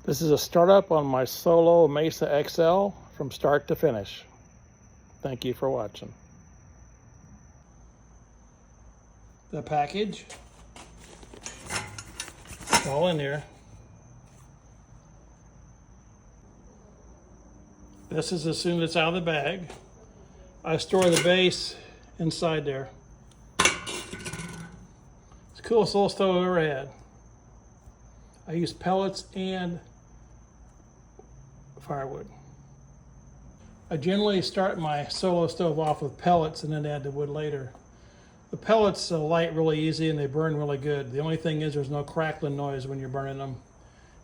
This is a startup on my Solo Mesa XL from start to finish. Thank you for watching. The package, it's all in here. This is as soon as it's out of the bag. I store the base inside there. It's the coolest little stove I've ever had. I use pellets and firewood. I generally start my Solo stove off with pellets and then add the wood later. The pellets light really easy and they burn really good. The only thing is there's no crackling noise when you're burning them.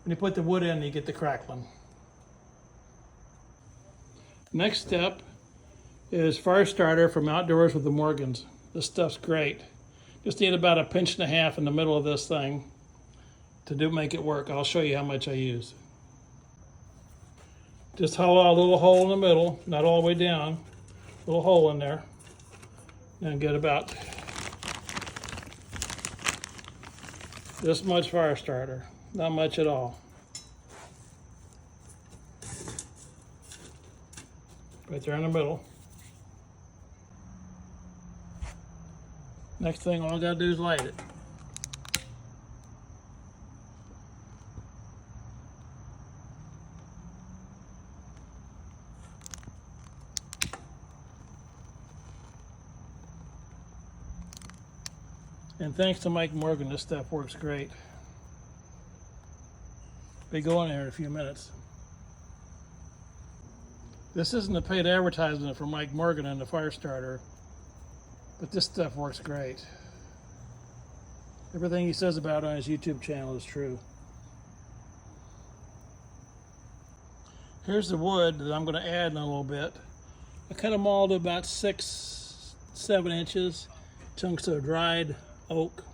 When you put the wood in, you get the crackling. Next step is fire starter from Outdoors with the Morgans. This stuff's great. Just need about 1.5 inches in the middle of this thing to make it work. I'll show you how much I use. Just hollow out a little hole in the middle, not all the way down, a little hole in there, and get about this much fire starter, not much at all. Right there in the middle. Next thing, all I gotta do is light it. And thanks to Mike Morgan, this stuff works great. They go in there in a few minutes. This isn't a paid advertisement for Mike Morgan and the fire starter, but this stuff works great. Everything he says about it on his YouTube channel is true. Here's the wood that I'm going to add in a little bit. I cut them all to about 6-7 inches, chunks of dried oak.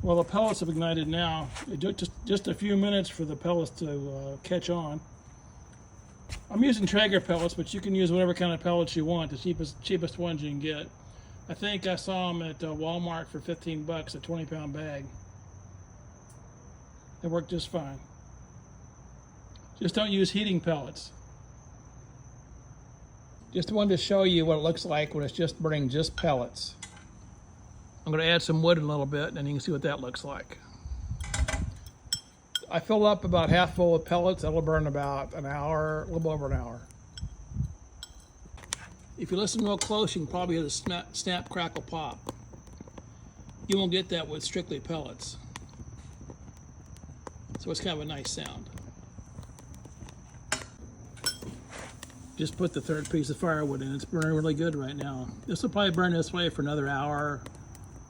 Well, the pellets have ignited now. It took just a few minutes for the pellets to catch on. I'm using Traeger pellets, but you can use whatever kind of pellets you want, the cheapest ones you can get. I think I saw them at Walmart for 15 bucks, a 20-pound bag. They work just fine. Just don't use heating pellets. Just wanted to show you what it looks like when it's just burning just pellets. I'm going to add some wood in a little bit, and then you can see what that looks like. I filled up about half full of pellets. That'll burn about an hour, a little over an hour. If you listen real close, you can probably hear the snap, crackle, pop. You won't get that with strictly pellets. So it's kind of a nice sound. Just put the third piece of firewood in. It's burning really good right now. This will probably burn this way for another hour,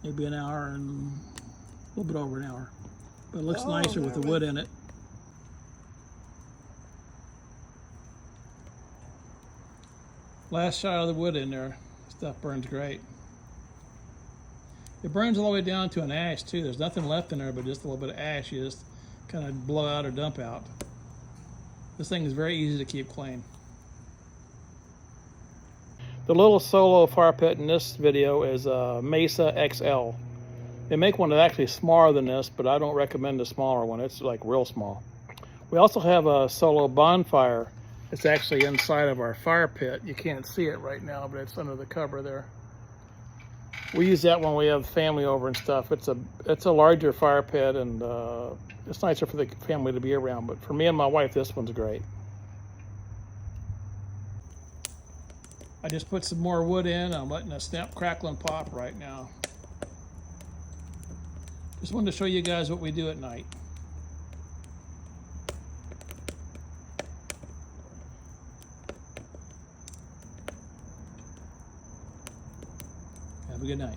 maybe an hour and a little bit over an hour. But it looks nicer with the wood in it. Last shot of the wood in there. Stuff burns great. It burns all the way down to an ash too. There's nothing left in there but just a little bit of ash. You just kind of blow out or dump out. This thing is very easy to keep clean. The little Solo fire pit in this video is a Mesa XL. They make one that's actually smaller than this, but I don't recommend the smaller one. It's like real small. We also have a Solo bonfire. It's actually inside of our fire pit. You can't see it right now, but it's under the cover there. We use that when we have family over and stuff. It's a larger fire pit, and it's nicer for the family to be around. But for me and my wife, this one's great. I just put some more wood in. I'm letting it snap, crackle, and pop right now. Just wanted to show you guys what we do at night. Have a good night.